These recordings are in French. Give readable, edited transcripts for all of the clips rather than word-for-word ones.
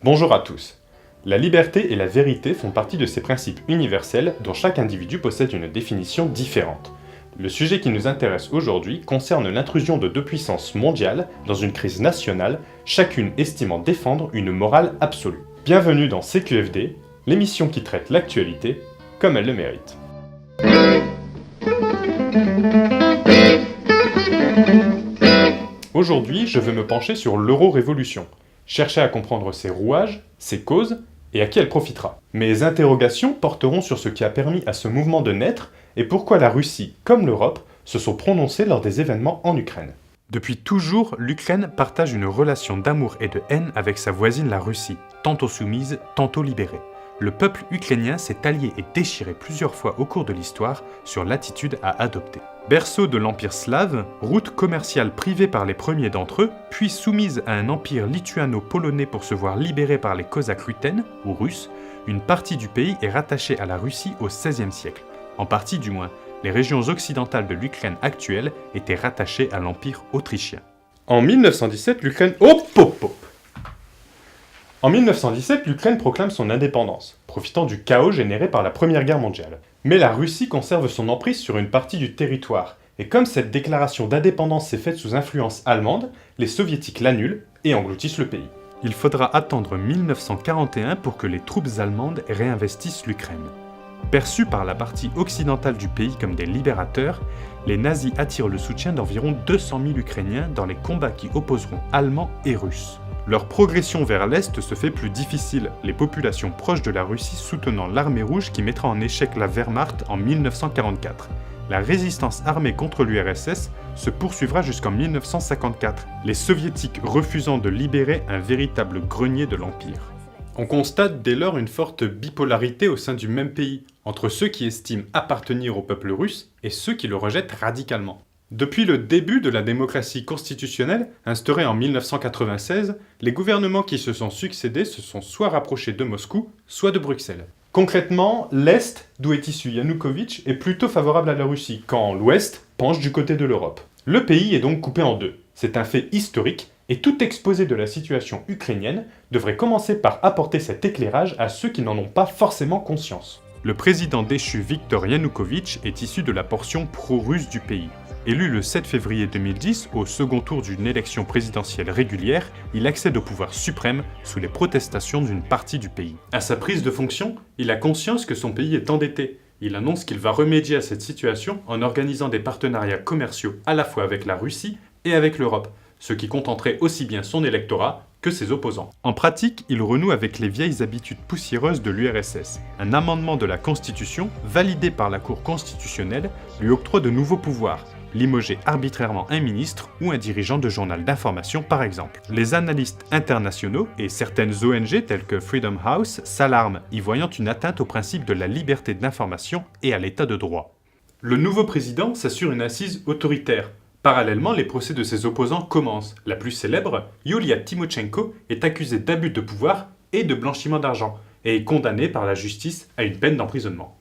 Bonjour à tous. La liberté et la vérité font partie de ces principes universels dont chaque individu possède une définition différente. Le sujet qui nous intéresse aujourd'hui concerne l'intrusion de deux puissances mondiales dans une crise nationale, chacune estimant défendre une morale absolue. Bienvenue dans CQFD, l'émission qui traite l'actualité comme elle le mérite. Aujourd'hui, je veux me pencher sur l'euro-révolution, chercher à comprendre ses rouages, ses causes et à qui elle profitera. Mes interrogations porteront sur ce qui a permis à ce mouvement de naître et pourquoi la Russie, comme l'Europe, se sont prononcées lors des événements en Ukraine. Depuis toujours, l'Ukraine partage une relation d'amour et de haine avec sa voisine la Russie, tantôt soumise, tantôt libérée. Le peuple ukrainien s'est allié et déchiré plusieurs fois au cours de l'histoire sur l'attitude à adopter. Berceau de l'Empire slave, route commerciale privée par les premiers d'entre eux, puis soumise à un empire lituano-polonais pour se voir libérée par les Cosaques ruthènes, ou russes, une partie du pays est rattachée à la Russie au XVIe siècle. En partie du moins, les régions occidentales de l'Ukraine actuelle étaient rattachées à l'Empire autrichien. En 1917, l'Ukraine... En 1917, l'Ukraine proclame son indépendance, profitant du chaos généré par la Première Guerre mondiale. Mais la Russie conserve son emprise sur une partie du territoire, et comme cette déclaration d'indépendance s'est faite sous influence allemande, les soviétiques l'annulent et engloutissent le pays. Il faudra attendre 1941 pour que les troupes allemandes réinvestissent l'Ukraine. Perçus par la partie occidentale du pays comme des libérateurs, les nazis attirent le soutien d'environ 200 000 Ukrainiens dans les combats qui opposeront Allemands et Russes. Leur progression vers l'Est se fait plus difficile, les populations proches de la Russie soutenant l'armée rouge qui mettra en échec la Wehrmacht en 1944. La résistance armée contre l'URSS se poursuivra jusqu'en 1954, les soviétiques refusant de libérer un véritable grenier de l'Empire. On constate dès lors une forte bipolarité au sein du même pays, entre ceux qui estiment appartenir au peuple russe et ceux qui le rejettent radicalement. Depuis le début de la démocratie constitutionnelle, instaurée en 1996, les gouvernements qui se sont succédés se sont soit rapprochés de Moscou, soit de Bruxelles. Concrètement, l'Est, d'où est issu Yanukovych, est plutôt favorable à la Russie, quand l'Ouest penche du côté de l'Europe. Le pays est donc coupé en deux. C'est un fait historique, et tout exposé de la situation ukrainienne devrait commencer par apporter cet éclairage à ceux qui n'en ont pas forcément conscience. Le président déchu Viktor Yanukovych est issu de la portion pro-russe du pays. Élu le 7 février 2010 au second tour d'une élection présidentielle régulière, il accède au pouvoir suprême sous les protestations d'une partie du pays. À sa prise de fonction, il a conscience que son pays est endetté. Il annonce qu'il va remédier à cette situation en organisant des partenariats commerciaux à la fois avec la Russie et avec l'Europe, ce qui contenterait aussi bien son électorat que ses opposants. En pratique, il renoue avec les vieilles habitudes poussiéreuses de l'URSS. Un amendement de la Constitution, validé par la Cour constitutionnelle, lui octroie de nouveaux pouvoirs, limoger arbitrairement un ministre ou un dirigeant de journal d'information par exemple. Les analystes internationaux et certaines ONG telles que Freedom House s'alarment, y voyant une atteinte au principe de la liberté d'information et à l'état de droit. Le nouveau président s'assure une assise autoritaire. Parallèlement, les procès de ses opposants commencent. La plus célèbre, Yulia Tymoshenko, est accusée d'abus de pouvoir et de blanchiment d'argent et est condamnée par la justice à une peine d'emprisonnement.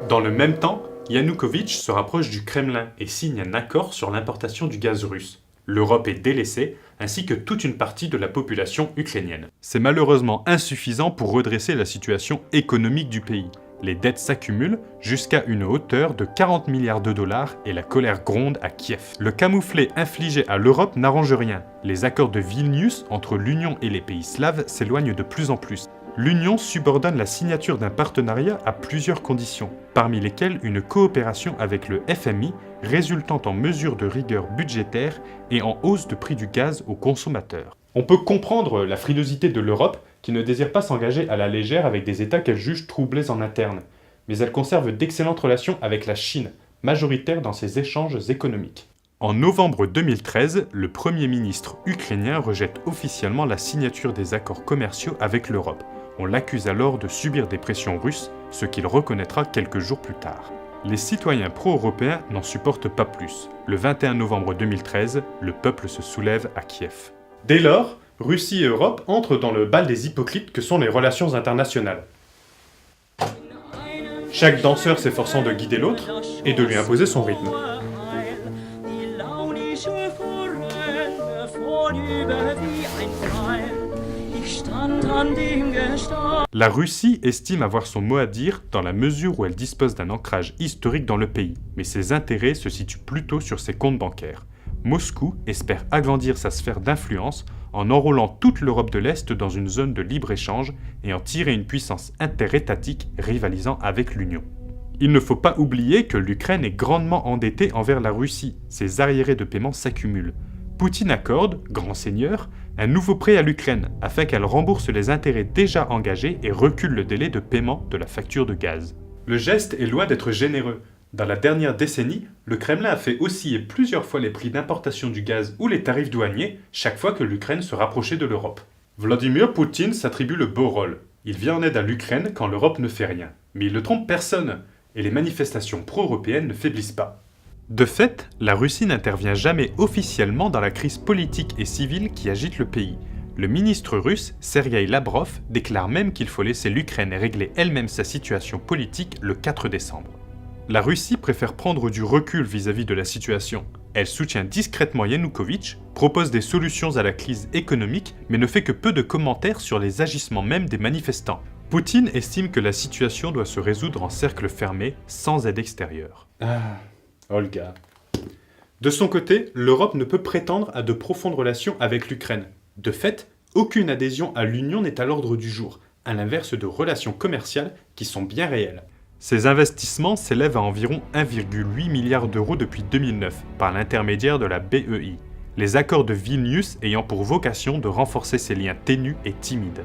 Dans le même temps, Yanukovych se rapproche du Kremlin et signe un accord sur l'importation du gaz russe. L'Europe est délaissée, ainsi que toute une partie de la population ukrainienne. C'est malheureusement insuffisant pour redresser la situation économique du pays. Les dettes s'accumulent jusqu'à une hauteur de 40 milliards de dollars et la colère gronde à Kiev. Le camouflet infligé à l'Europe n'arrange rien. Les accords de Vilnius entre l'Union et les pays slaves s'éloignent de plus en plus. L'Union subordonne la signature d'un partenariat à plusieurs conditions, parmi lesquelles une coopération avec le FMI résultant en mesures de rigueur budgétaire et en hausse de prix du gaz aux consommateurs. On peut comprendre la frilosité de l'Europe qui ne désire pas s'engager à la légère avec des États qu'elle juge troublés en interne, mais elle conserve d'excellentes relations avec la Chine, majoritaire dans ses échanges économiques. En novembre 2013, le Premier ministre ukrainien rejette officiellement la signature des accords commerciaux avec l'Europe. On l'accuse alors de subir des pressions russes, ce qu'il reconnaîtra quelques jours plus tard. Les citoyens pro-européens n'en supportent pas plus. Le 21 novembre 2013, le peuple se soulève à Kiev. Dès lors, Russie et Europe entrent dans le bal des hypocrites que sont les relations internationales. Chaque danseur s'efforçant de guider l'autre et de lui imposer son rythme. vorüber wie ein Traum. La Russie estime avoir son mot à dire dans la mesure où elle dispose d'un ancrage historique dans le pays, mais ses intérêts se situent plutôt sur ses comptes bancaires. Moscou espère agrandir sa sphère d'influence en enrôlant toute l'Europe de l'Est dans une zone de libre-échange et en tirer une puissance interétatique rivalisant avec l'Union. Il ne faut pas oublier que l'Ukraine est grandement endettée envers la Russie, ses arriérés de paiement s'accumulent. Poutine accorde, grand seigneur, un nouveau prêt à l'Ukraine afin qu'elle rembourse les intérêts déjà engagés et recule le délai de paiement de la facture de gaz. Le geste est loin d'être généreux. Dans la dernière décennie, le Kremlin a fait osciller plusieurs fois les prix d'importation du gaz ou les tarifs douaniers chaque fois que l'Ukraine se rapprochait de l'Europe. Vladimir Poutine s'attribue le beau rôle. Il vient en aide à l'Ukraine quand l'Europe ne fait rien. Mais il ne trompe personne, et les manifestations pro-européennes ne faiblissent pas. De fait, la Russie n'intervient jamais officiellement dans la crise politique et civile qui agite le pays. Le ministre russe, Sergueï Lavrov, déclare même qu'il faut laisser l'Ukraine régler elle-même sa situation politique le 4 décembre. La Russie préfère prendre du recul vis-à-vis de la situation. Elle soutient discrètement Yanukovych, propose des solutions à la crise économique, mais ne fait que peu de commentaires sur les agissements même des manifestants. Poutine estime que la situation doit se résoudre en cercle fermé, sans aide extérieure. Olga. De son côté, l'Europe ne peut prétendre à de profondes relations avec l'Ukraine. De fait, aucune adhésion à l'Union n'est à l'ordre du jour, à l'inverse de relations commerciales qui sont bien réelles. Ces investissements s'élèvent à environ 1,8 milliard d'euros depuis 2009, par l'intermédiaire de la BEI, les accords de Vilnius ayant pour vocation de renforcer ces liens ténus et timides.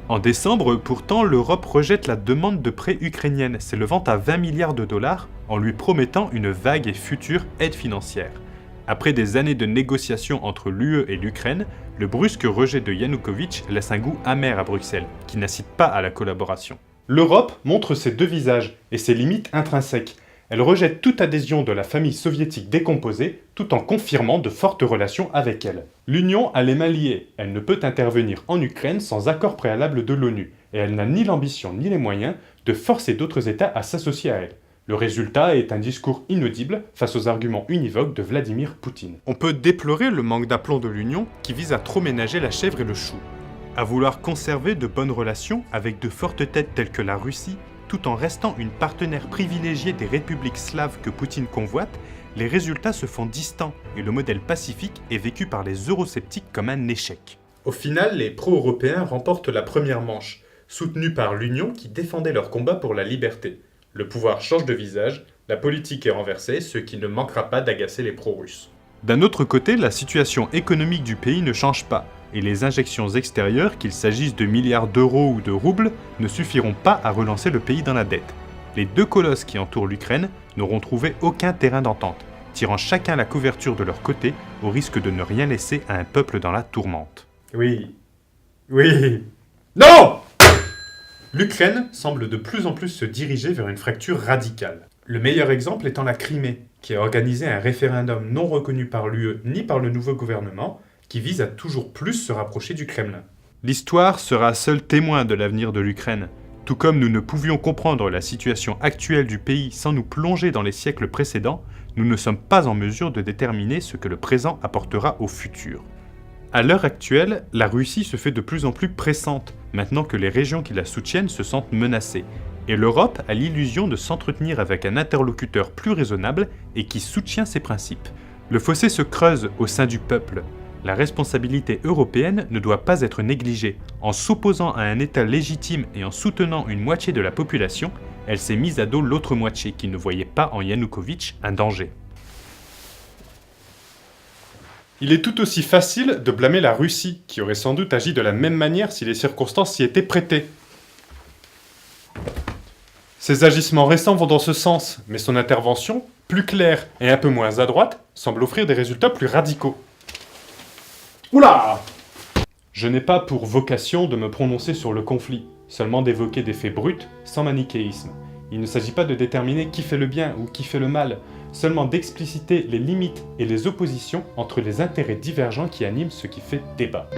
En décembre, pourtant, l'Europe rejette la demande de prêt ukrainienne, s'élevant à 20 milliards de dollars, en lui promettant une vague et future aide financière. Après des années de négociations entre l'UE et l'Ukraine, le brusque rejet de Yanukovych laisse un goût amer à Bruxelles, qui n'incite pas à la collaboration. L'Europe montre ses deux visages et ses limites intrinsèques. Elle rejette toute adhésion de la famille soviétique décomposée, tout en confirmant de fortes relations avec elle. L'Union a les mains liées, elle ne peut intervenir en Ukraine sans accord préalable de l'ONU, et elle n'a ni l'ambition ni les moyens de forcer d'autres États à s'associer à elle. Le résultat est un discours inaudible face aux arguments univoques de Vladimir Poutine. On peut déplorer le manque d'aplomb de l'Union qui vise à trop ménager la chèvre et le chou. À vouloir conserver de bonnes relations avec de fortes têtes telles que la Russie, tout en restant une partenaire privilégiée des républiques slaves que Poutine convoite, les résultats se font distants et le modèle pacifique est vécu par les eurosceptiques comme un échec. Au final, les pro-européens remportent la première manche, soutenus par l'Union qui défendait leur combat pour la liberté. Le pouvoir change de visage, la politique est renversée, ce qui ne manquera pas d'agacer les pro-russes. D'un autre côté, la situation économique du pays ne change pas, et les injections extérieures, qu'il s'agisse de milliards d'euros ou de roubles, ne suffiront pas à relancer le pays dans la dette. Les deux colosses qui entourent l'Ukraine n'auront trouvé aucun terrain d'entente, tirant chacun la couverture de leur côté au risque de ne rien laisser à un peuple dans la tourmente. Oui. Non! L'Ukraine semble de plus en plus se diriger vers une fracture radicale. Le meilleur exemple étant la Crimée, qui a organisé un référendum non reconnu par l'UE ni par le nouveau gouvernement, qui vise à toujours plus se rapprocher du Kremlin. L'histoire sera seul témoin de l'avenir de l'Ukraine. Tout comme nous ne pouvions comprendre la situation actuelle du pays sans nous plonger dans les siècles précédents, nous ne sommes pas en mesure de déterminer ce que le présent apportera au futur. À l'heure actuelle, la Russie se fait de plus en plus pressante, maintenant que les régions qui la soutiennent se sentent menacées, et l'Europe a l'illusion de s'entretenir avec un interlocuteur plus raisonnable et qui soutient ses principes. Le fossé se creuse au sein du peuple. La responsabilité européenne ne doit pas être négligée. En s'opposant à un État légitime et en soutenant une moitié de la population, elle s'est mise à dos l'autre moitié qui ne voyait pas en Yanukovych un danger. Il est tout aussi facile de blâmer la Russie, qui aurait sans doute agi de la même manière si les circonstances s'y étaient prêtées. Ses agissements récents vont dans ce sens, mais son intervention, plus claire et un peu moins à droite, semble offrir des résultats plus radicaux. Oula! Je n'ai pas pour vocation de me prononcer sur le conflit, seulement d'évoquer des faits bruts, sans manichéisme. Il ne s'agit pas de déterminer qui fait le bien ou qui fait le mal, seulement d'expliciter les limites et les oppositions entre les intérêts divergents qui animent ce qui fait débat.